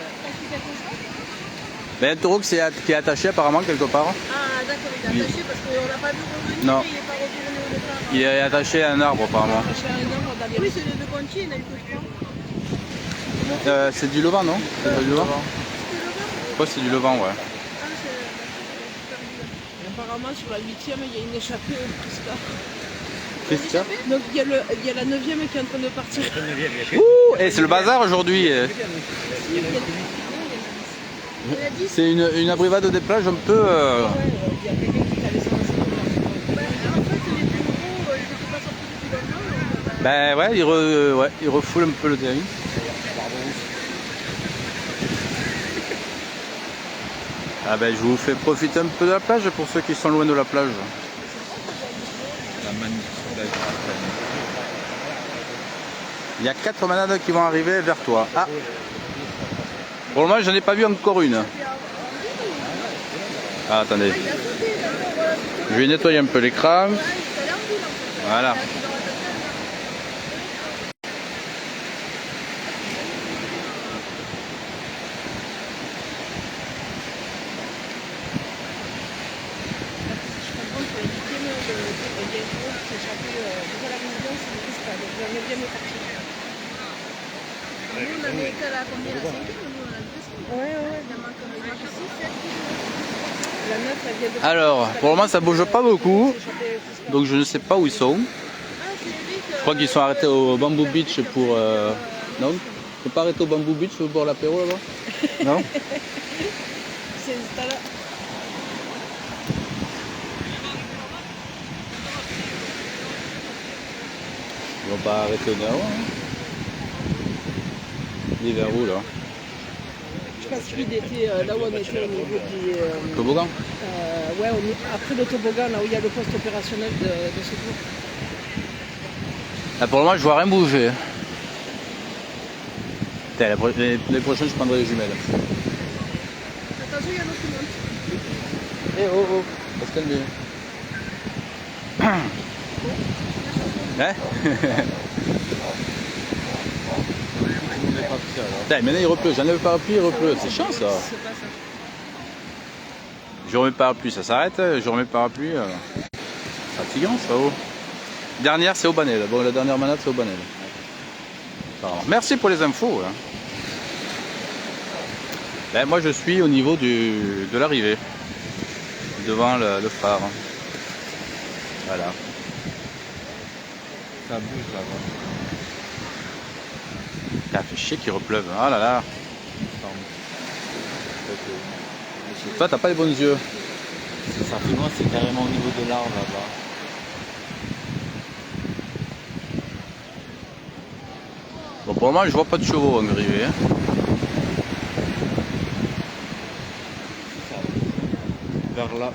Ben, un taureau qui est attaché apparemment quelque part. Ah d'accord, il est attaché parce qu'on l'a pas vu revenir, Non. il n'est pas retourné au départ. Il est attaché à un arbre apparemment. Attaché à un arbre dans les- Oui, c'est de Conti, il y en a eu que 3. C'est du Levant, non? C'est pas du Levant? Je crois que c'est du Levant, ouais. Ah, apparemment sur la 8e, il y a une échappée au Prisca. Qu'est-ce qu'il y a? Donc il y a la 9e qui est en train de partir. Ouh, et c'est le bazar aujourd'hui. C'est une abrivade des plages un peu. Il y a quelqu'un qui t'a laissé un en fait, les bureaux, ils ne sont pas sortis depuis longtemps. Ben ouais, il refoule un peu le terrain. Ah ben je vous fais profiter un peu de la plage pour ceux qui sont loin de la plage. La magnifique plage. Il y a 4 manades qui vont arriver vers toi. Ah. Pour le moment j'en ai pas vu encore une. Ah, attendez. Je vais nettoyer un peu l'écran. Voilà. Nous, on avait été à la combien? La 5e ou nous, on a 2e? Ouais, ouais. Il manque 6, 7 kilos. La 9, elle vient de... Alors, pour le moment, ça bouge pas beaucoup. Donc, je ne sais pas où ils sont. Je crois qu'ils sont arrêtés au Bamboo Beach pour... Non? Ils sont pas arrêtés au Bamboo Beach pour boire l'apéro là-bas? Non? C'est installé. Ils vont pas arrêter au Nao. Hein. Il est vers où là? Je pense qu'il était là où on était au niveau du... Toboggan? Ouais, après le toboggan, là où il y a le poste opérationnel de secours. Là, pour le moment, je vois rien bouger. Putain, les prochaines, je prendrai les jumelles. Attention, il y a l'autre qui monte. Eh oh oh, on va se calmer. Hein? Putain, maintenant il repleut, j'enlève le parapluie, il repleut, c'est chiant ça. C'est pas ça. Je remets le parapluie, ça s'arrête, je remets le parapluie. Fatigant ça, oh. Dernière, c'est au Banel. Bon, la dernière manade, c'est au Banel. Merci pour les infos. Hein. Ben, moi, je suis au niveau de l'arrivée, devant le phare. Voilà. Ça bouge là-bas. Ça fait chier qu'il repleuve. Ah là là. Toi, t'as pas les bons yeux. Ça fait loin, c'est carrément au niveau de l'arbre là-bas. Bon, pour le moment, je vois pas de chevaux en arrivée. Hein. Vers là.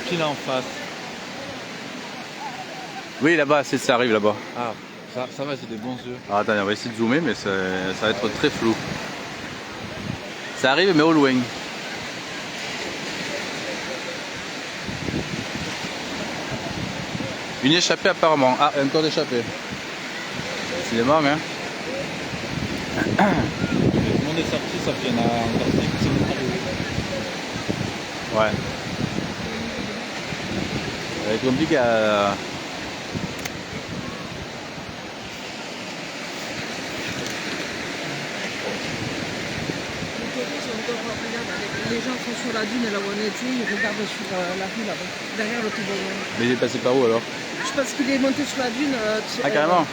Pile en face. Oui, là-bas, ça arrive là-bas. Ah, ça va, j'ai des bons yeux. Alors, attendez, on va essayer de zoomer, mais ça va être très flou. Ça arrive, mais au loin. Une échappée apparemment. Ah, encore d'échappée. C'est des morts, hein. Tout le monde est sorti, sauf qu'il y en a encore 5 qui sont arrivés. Ouais. Ça va être compliqué à... Les gens sont sur la dune là où on était, ils regardent sur la rue là-bas, derrière le toboggan. Mais il est passé par où alors? Je pense qu'il est monté sur la dune. Ah, carrément?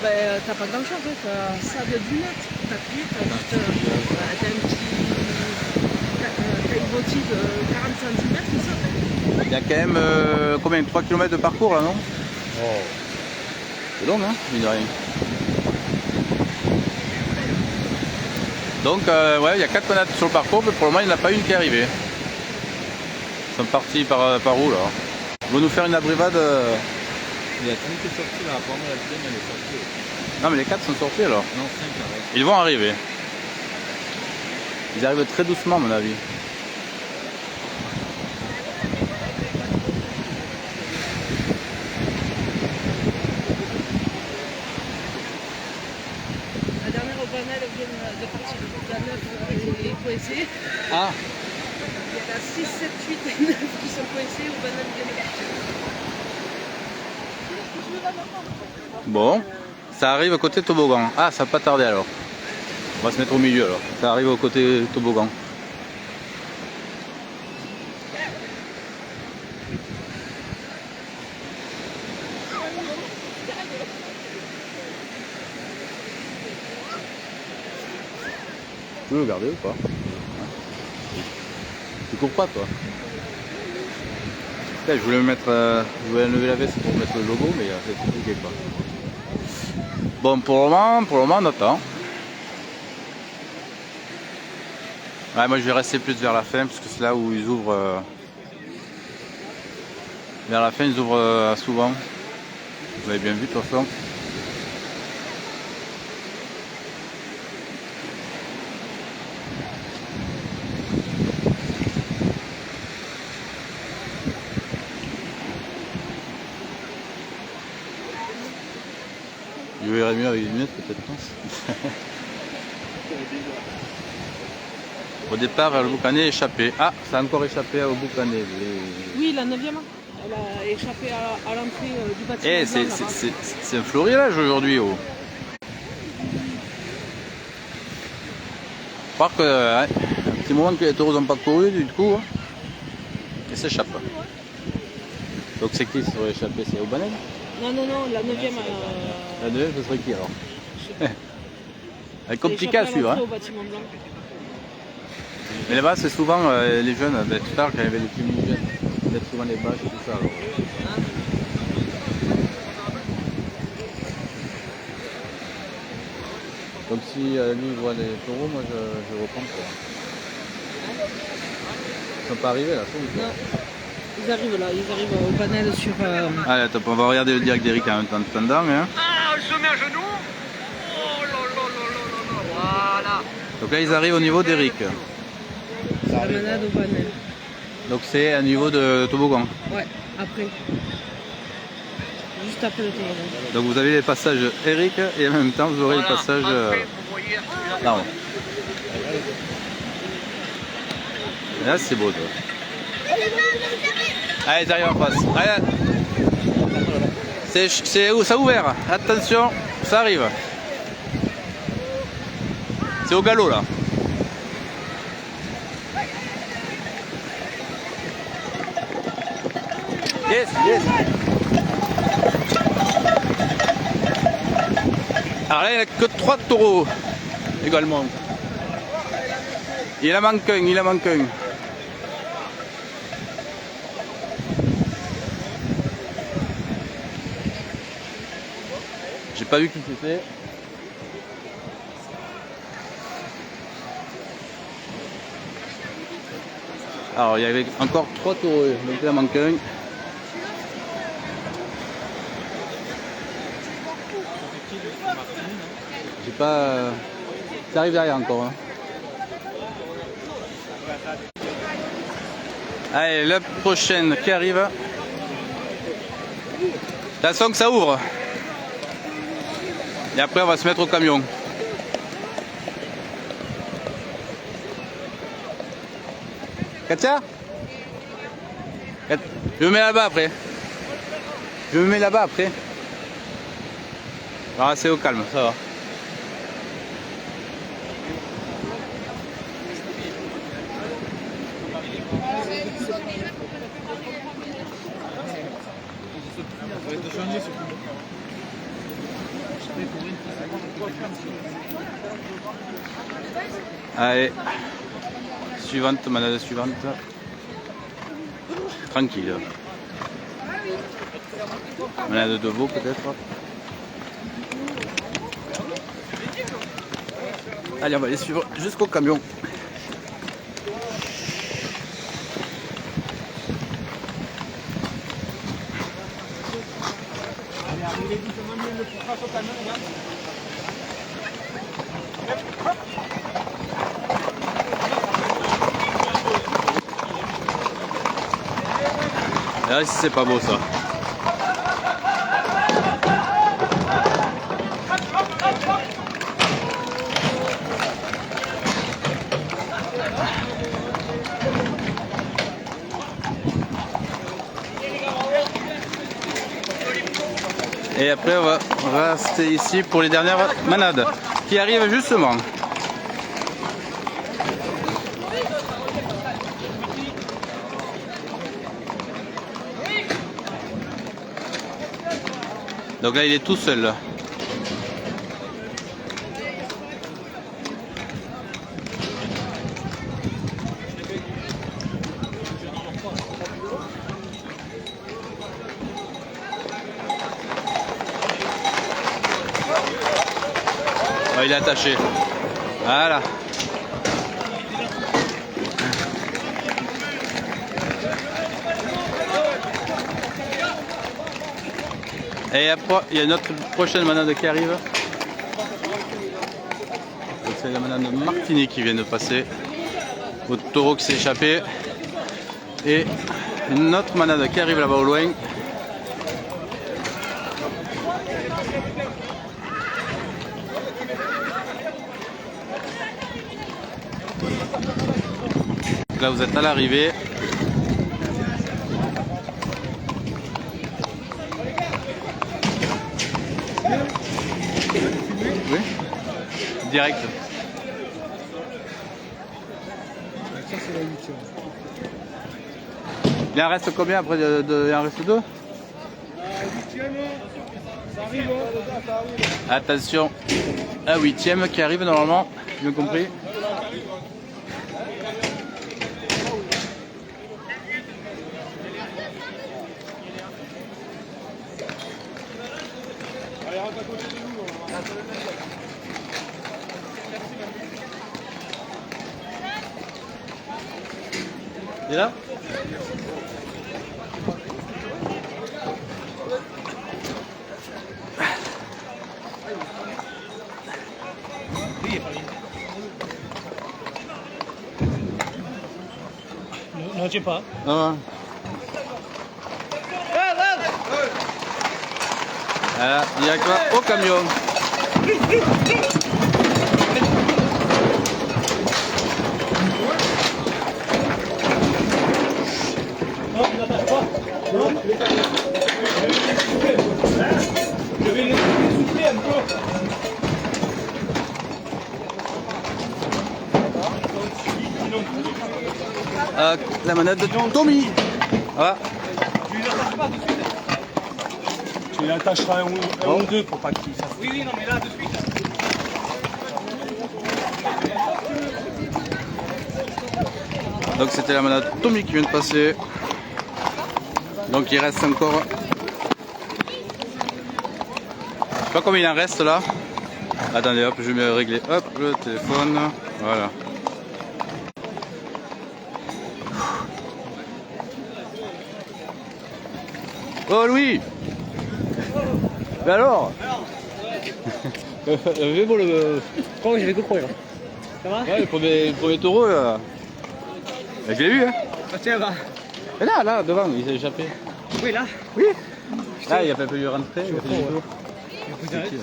Ben, t'as pas grand chose, hein. T'as ça de dune, t'as plus, t'as juste t'as un petit caillebotis de 40 cm, ça. Il y a quand même combien? 3 km de parcours là, non? Oh. C'est long, hein, mine de rien. Donc, ouais, il y a 4 manades sur le parcours, mais pour le moment, il n'y en a pas une qui est arrivée. Ils sont partis par où là? Ils vont nous faire une abrivade. Il y a 5 qui est sorti là, apparemment la deuxième elle est sortie. Non, mais les 4 sont sortis alors. Non, 5 arrête. Ils vont arriver. Ils arrivent très doucement, à mon avis. La dernière au Banal vient de partir. La 9 est coincée. Ah, Il y en a 6, 7, 8 et 9 qui sont coincés au Banal vient de partir. bon. Ça arrive à côté toboggan. Ah, ça va pas tarder alors. On va se mettre au milieu alors. Ça arrive au côté toboggan. Tu veux le garder ou pas? Tu cours pas toi? Putain, je voulais enlever la veste pour mettre le logo, mais c'est compliqué quoi. Bon, pour le moment on attend. Ouais, moi je vais rester plus vers la fin parce que c'est là où ils ouvrent. Vers la fin ils ouvrent souvent. Vous avez bien vu de toute façon. verrait mieux avec une lunette peut-être, non? Au départ, le boucanet échappé. Ah, ça a encore échappé au boucanet. Oui, la 9e. Elle a échappé à l'entrée du bâtiment. Eh, c'est un florilège aujourd'hui. Oh. Je crois que un petit moment que les taureaux n'ont pas couru, du coup, ils s'échappent. Donc c'est qui qui serait échappé? C'est Aubanen? Non, la 9e. La 9e, ce serait qui alors? C'est compliqué à suivre. Hein. Mais là-bas, c'est souvent les jeunes, tout à l'heure, quand il y avait les plus jeunes, peut-être souvent les bâches et tout ça. Alors. Donc si lui voit les taureaux, moi je reprends quoi. Ils sont pas arrivés là, non? Ils arrivent là, ils arrivent au panel sur... Allez, attends, on va regarder le direct d'Eric en même temps. Hein. Ah, je mets à genoux. Oh là là là là là, voilà. Donc là, ils arrivent au niveau d'Eric. La manade au panel. Donc c'est à niveau de toboggan. Ouais, après. Juste après le toboggan. Donc vous avez les passages Eric et en même temps vous aurez le passage là-haut. Et là c'est beau toi. Allez, t'arrives en face. Allez. C'est où ça ouvert. Attention, ça arrive. C'est au galop là. Yes. Alors là il n'y a que 3 taureaux également. Il en manque un, J'ai pas vu qui c'était. Alors il y avait encore 3 taureaux, donc il en manque un. J'ai pas... Ça arrive derrière encore. Hein. Allez, la prochaine qui arrive. Attention que ça ouvre. Et après on va se mettre au camion. Katia? Je me mets là-bas après. Alors c'est au calme, ça va. Allez, suivante, manade suivante. Tranquille. Manade de veau peut-être. Allez, on va les suivre jusqu'au camion. Là, c'est pas beau ça. Et après on va rester ici pour les dernières manades qui arrivent justement. Donc là il est tout seul là. Oh, il est attaché. Voilà. Et après, il y a notre prochaine manade qui arrive. C'est la manade de Martini qui vient de passer. Au taureau qui s'est échappé. Et une autre manade qui arrive là-bas au loin. Là vous êtes à l'arrivée. Oui. Direct. Ça, c'est la 8e. Il en reste combien après il en reste 2? Ça arrive, ça arrive. Attention, un 8e qui arrive normalement, j'ai bien compris. Allez, rentre à côté de nous. Il est là? Non, j'ai pas. Non. Voilà, directement au camion. Non, il n'attache pas. Non, je vais les souffler un peu. La manette de Tommy. Voilà. Tu les attaches pas tout de suite. Tu les attacheras un ou deux pour pas qu'ils fassent. Oui, non, mais là, de suite. Donc c'était la manette Tommy qui vient de passer. Donc il reste encore. Je sais pas combien il en reste là. Attendez, hop, je vais me régler. Hop, le téléphone. Voilà. Oh Louis! Mais alors? Mais bon, comment je vais courir? Ça va? Ouais, le premier taureau là. Bah, je l'ai vu hein. Ah, tiens, va. Et là, devant, il s'est échappé. Oui, là. Oui. Là, il a pas pu lui rentrer. Il a fait du tour.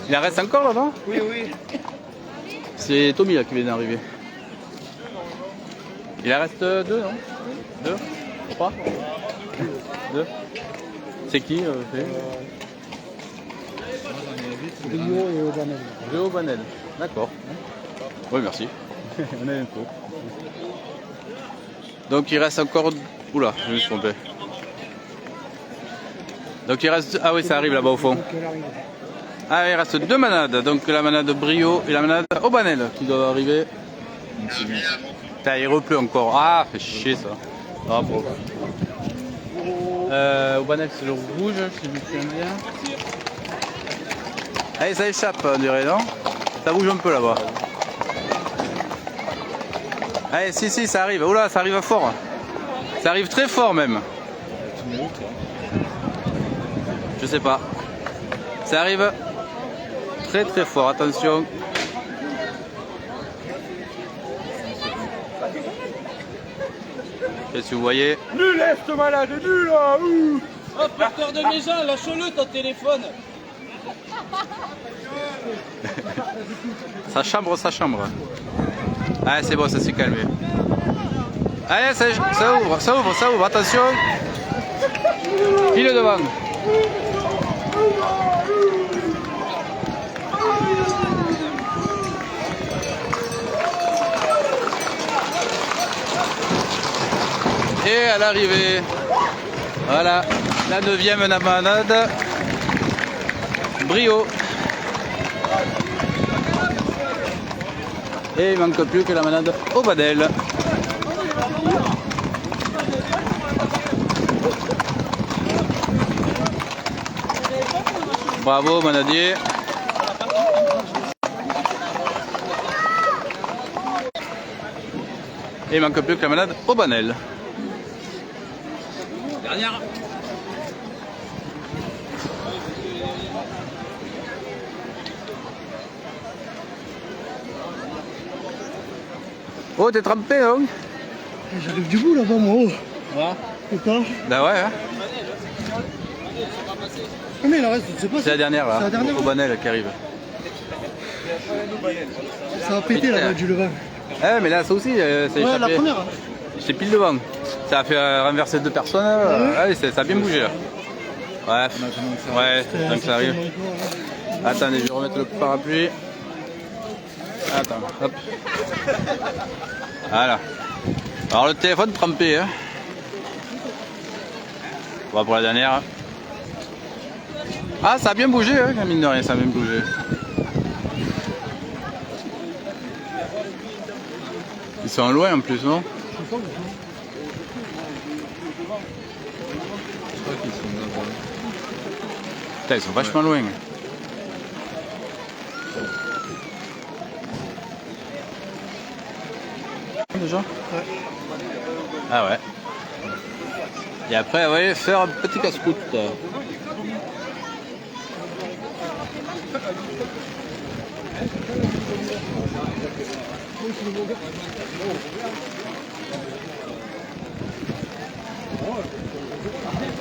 Il en reste encore là, non? Oui, oui. C'est Tommy là qui vient d'arriver. Il en reste 2, non? 2? 3? 2? C'est qui Rio et Aubanel. Rio Banel. D'accord. Oui, merci. On a l'info. Donc il reste encore. Oula, je me suis trompé. Donc il reste. Ah oui, ça arrive là-bas au fond. Ah, il reste 2 manades. Donc la manade Brio et la manade Aubanel qui doivent arriver. Putain, il repleut encore. Ah, fait chier ça. Ah, bon. Aubanel c'est le rouge, si je me souviens bien. Allez, ça échappe, on dirait, non? Ça bouge un peu là-bas. Allez, si, ça arrive. Oula, ça arrive fort. Ça arrive très fort même. Je sais pas. Ça arrive très très fort, attention. Et si vous voyez. Nul est ce malade, nul là. Oh, porteur de maison, lâche-le ton téléphone. Ça chambre. Allez, c'est bon, ça s'est calmé. Allez, ça ouvre, attention. File devant. Et à l'arrivée, voilà, la 9e manade, Brio. Et il manque plus que la manade Aubanel. Bravo manadier. Et il manque plus que la manade Aubanel. Dernière. Oh, t'es trempé, hein? J'arrive du bout là-bas, moi. Ouais. Ou pas? Bah ouais, hein. Mais il en reste, je sais pas. C'est la dernière là, C'est la dernière, Aubanel qui arrive. Ça a pété là-bas du Levant. Eh, mais là, ça aussi, c'est échappé. la première. J'étais pile devant. Ça a fait renverser 2 personnes. Ouais, ça a bien bougé là. Bref, ouais, tant que ça arrive. Attendez, je vais remettre le parapluie. Attends, hop. Voilà. Alors le téléphone trempé. Hein. On va pour la dernière. Ah, ça a bien bougé, hein, mine de rien, ça a bien bougé. Ils sont loin en plus, non? Putain, ils sont vachement loin. Déjà? Ouais. Ah ouais. Et après, on va faire un petit casse-croûte.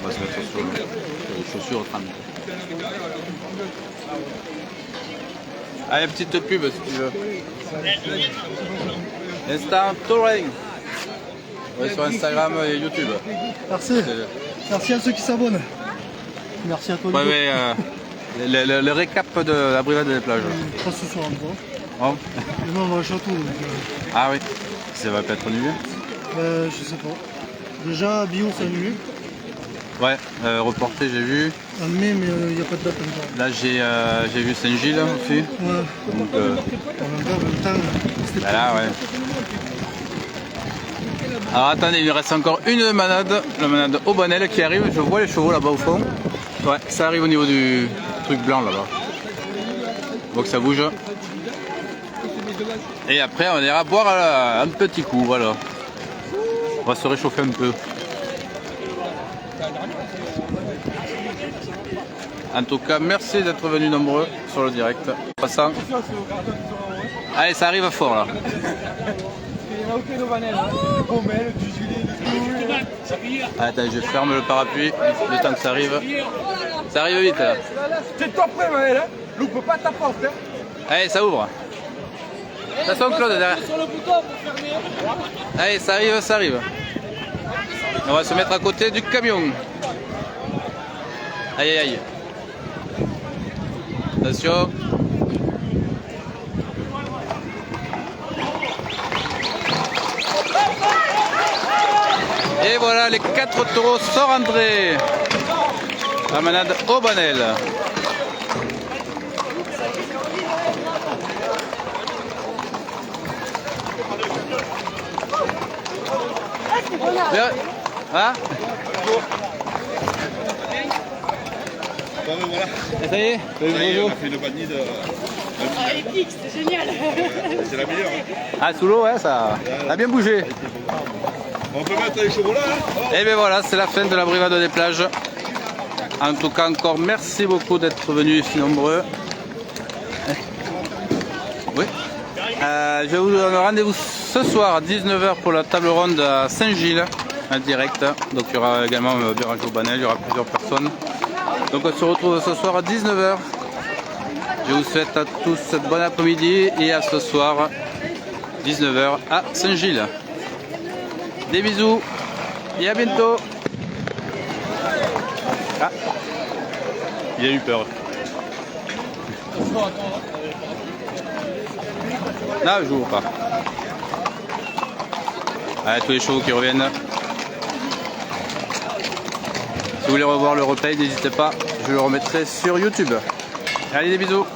On va se mettre sur les chaussures au tram. Allez, petite pub si tu veux. Instant touring. Ouais, sur Instagram et YouTube. Merci. Merci à ceux qui s'abonnent. Merci à toi. Ouais, mais le récap de la brigade des plages. Pas ce soir encore. Oh. Non, on va à Château. Donc, Ah oui. Ça va pas être annulé? je sais pas. Déjà, Bio, c'est annulé. Ouais, reporté, j'ai vu. En mai, mais il n'y a pas de date encore. Là, j'ai vu Saint-Gilles aussi. Ouais. Donc, En même temps, c'était bah là, ouais. Alors attendez, il me reste encore une manade, la manade Aubanel qui arrive. Je vois les chevaux là-bas au fond. Ouais, ça arrive au niveau du truc blanc là-bas. Donc ça bouge. Et après, on ira boire un petit coup, voilà. On va se réchauffer un peu. En tout cas, merci d'être venus nombreux sur le direct. Passant. Allez, ça arrive fort là. Attends, je ferme le parapluie, le temps que ça arrive. Ça arrive vite là. Tiens-toi prêt, Maël, hein. Loupe pas ta porte, hein. Allez, ça ouvre. Attention Claude derrière. Allez, ça arrive, ça arrive. On va se mettre à côté du camion. Aïe aïe aïe. Attention. Et voilà, les 4 taureaux sont rentrés. La manade Aubanel. Hein? Bon, ben voilà. Et ça y est? Ça y est, on a fait une panier de... Ah, épique, c'était génial. C'est la meilleure. Hein. Ah, sous l'eau, ouais, ça a bien bougé. On peut mettre les chevaux là, hein. Et bien voilà, c'est la fin de la brigade des plages. En tout cas, encore merci beaucoup d'être venus si nombreux. Oui. Je vous donne rendez-vous ce soir à 19h pour la table ronde à Saint-Gilles, en direct. Donc il y aura également Béranger Aubanel, il y aura plusieurs personnes. Donc on se retrouve ce soir à 19h. Je vous souhaite à tous bon après-midi et à ce soir, 19h à Saint-Gilles. Des bisous et à bientôt. Ah, il a eu peur. Non, je joue pas. Allez, tous les chevaux qui reviennent. Si vous voulez revoir le replay, n'hésitez pas, je le remettrai sur YouTube. Allez, des bisous.